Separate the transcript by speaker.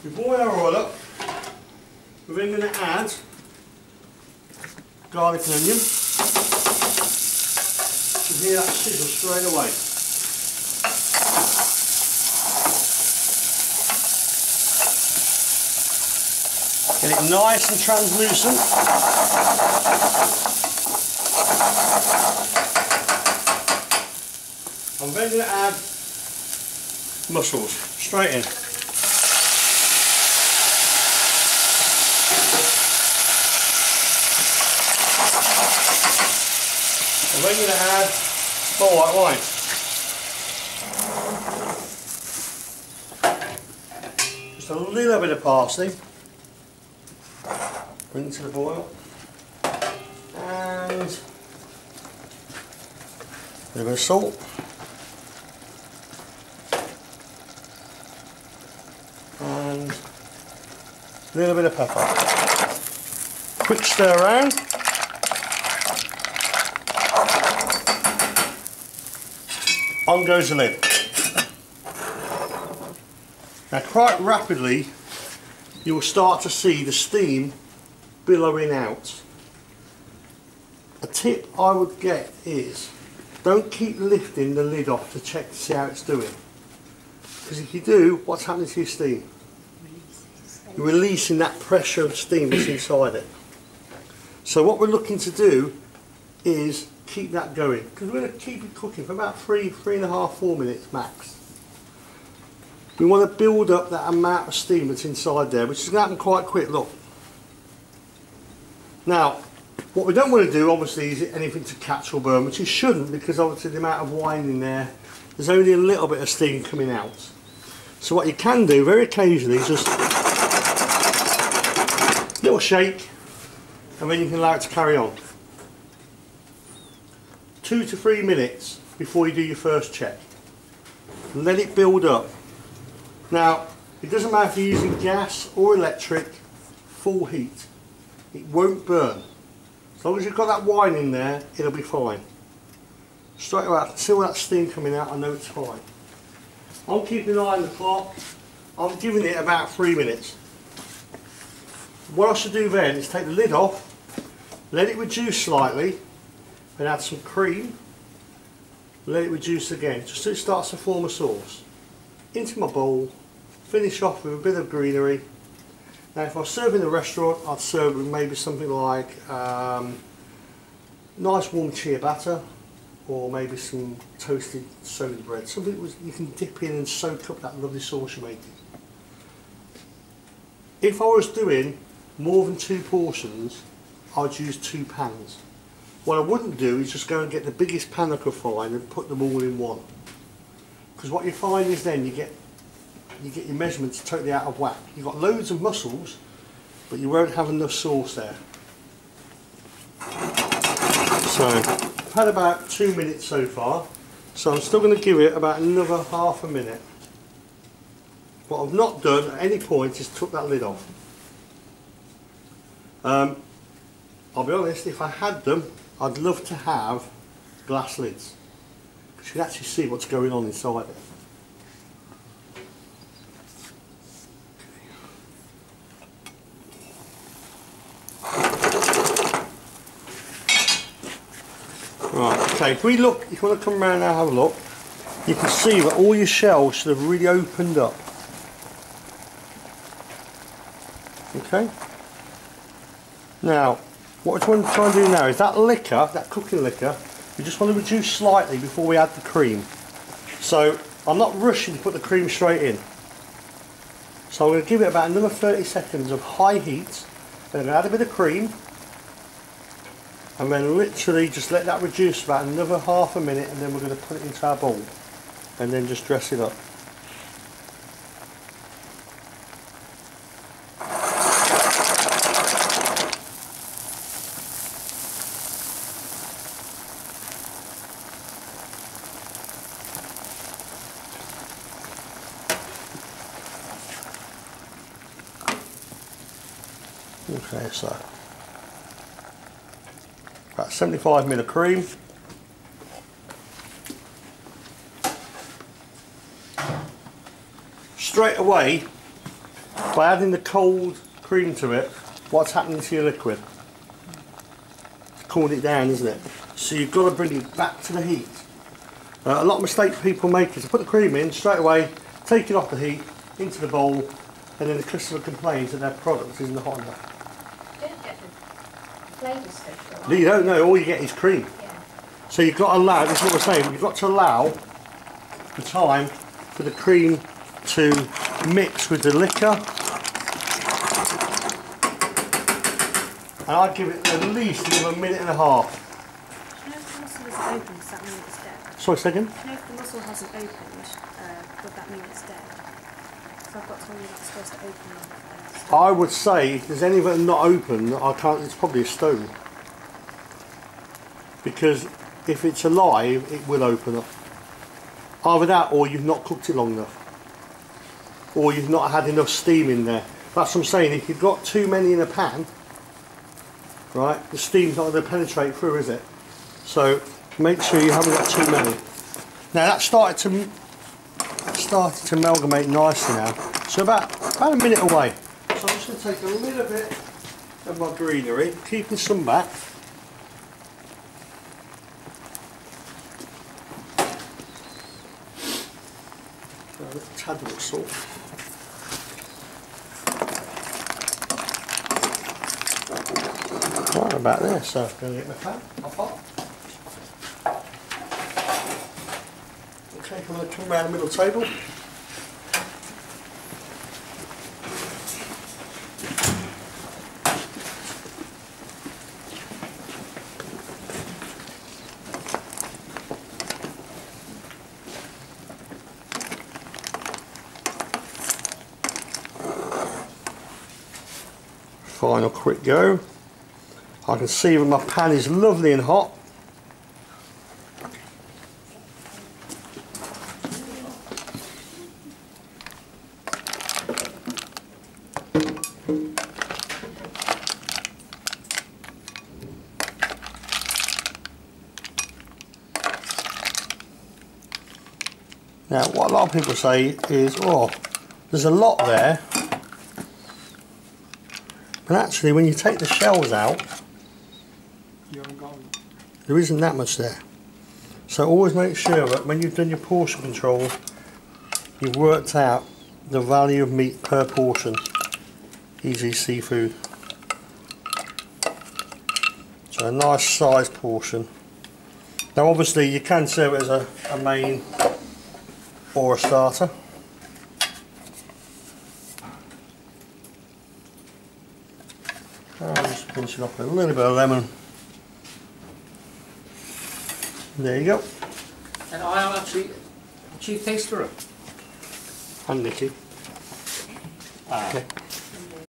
Speaker 1: We boil our oil up. We're then going to add garlic and onion. You hear that sizzle straight away. Get it nice and translucent. I'm then going to add mussels straight in. I'm then going to add my white wine. Just a little bit of parsley. Bring it to the boil. And a little bit of salt. And a little bit of pepper. Quick stir around. On goes the lid. Now quite rapidly you will start to see the steam billowing out. A tip I would get is don't keep lifting the lid off to check to see how it's doing. Because if you do, what's happening to your steam? You're releasing that pressure of steam that's inside it. So what we're looking to do is keep that going, because we're going to keep it cooking for about 3.5, 4 minutes max. We want to build up that amount of steam that's inside there, which is going to happen quite quick, look. Now, what we don't want to do obviously is anything to catch or burn, which you shouldn't, because obviously the amount of wine in there, there's only a little bit of steam coming out. So what you can do very occasionally is just a little shake, and then you can allow it to carry on. 2 to 3 minutes before you do your first check. Let it build up. Now, it doesn't matter if you're using gas or electric, full heat. It won't burn. As long as you've got that wine in there, it'll be fine. Straight away, I can see all that steam coming out, I know it's fine. I'm keeping an eye on the clock. I'm giving it about 3 minutes. What I should do then is take the lid off, let it reduce slightly, and add some cream, let it reduce again, just so it starts to form a sauce. Into my bowl, finish off with a bit of greenery. Now if I was serving in a restaurant, I'd serve with maybe something like nice warm ciabatta, or maybe some toasted soda bread, something you can dip in and soak up that lovely sauce you're making. If I was doing more than 2 portions, I'd use 2 pans. What I wouldn't do is just go and get the biggest pan I could find and put them all in one. Because what you find is then you get your measurements totally out of whack. You've got loads of mussels, but you won't have enough sauce there. So, I've had about 2 minutes so far, so I'm still going to give it about another half a minute. What I've not done at any point is took that lid off. I'll be honest, if I had them, I'd love to have glass lids, because you can actually see what's going on inside it. Right, okay, if we look, if you want to come around now and have a look, you can see that all your shells should have really opened up. Okay? Now, what we want to try and do now is that liquor, that cooking liquor, we just want to reduce slightly before we add the cream. So I'm not rushing to put the cream straight in. So I'm going to give it about another 30 seconds of high heat, then I'm going to add a bit of cream, and then literally just let that reduce about another half a minute, and then we're going to put it into our bowl and then just dress it up. Okay, so about 75 ml of cream. Straight away, by adding the cold cream to it, what's happening to your liquid? It's cooling it down, isn't it? So you've got to bring it back to the heat. A lot of mistakes people make is to put the cream in straight away, take it off the heat, into the bowl, and then the customer complains that their product isn't hot enough.
Speaker 2: You don't get the flavour stuff.
Speaker 1: No, you don't know, all you get is cream.
Speaker 2: Yeah.
Speaker 1: So you've got to allow, this is what we're saying, you've got to allow the time for the cream to mix with the liquor. And I'd give it at least another minute and a half.
Speaker 3: Do you know if the mussel isn't open, does that mean it's dead?
Speaker 1: Sorry, second?
Speaker 3: Do you know if the mussel hasn't opened, would that mean it's dead? So I've got told you that's supposed to open.
Speaker 1: I would say if there's any of it not open, it's probably a stone. Because if it's alive, it will open up. Either that or you've not cooked it long enough. Or you've not had enough steam in there. That's what I'm saying, if you've got too many in a pan, right, the steam's not going to penetrate through, is it? So make sure you haven't got too many. Now that started to amalgamate nicely now. So about a minute away. So I'm just going to take a little bit of my greenery, keeping some back. A little tad of salt. Right about there, so I'm going to get my pan, hop hot. Okay, I'm going to come around the middle table. Final quick go. I can see that my pan is lovely and hot. Now what a lot of people say is, oh, there's a lot there. But actually when you take the shells out, there isn't that much there. So always make sure that when you've done your portion control, you've worked out the value of meat per portion. Easy seafood. So a nice sized portion. Now obviously you can serve it as a main or a starter. And just pinch it off with a little bit of lemon. There you go.
Speaker 4: And I am actually chief taster.
Speaker 1: And Nicky.
Speaker 4: Ah.
Speaker 1: Okay.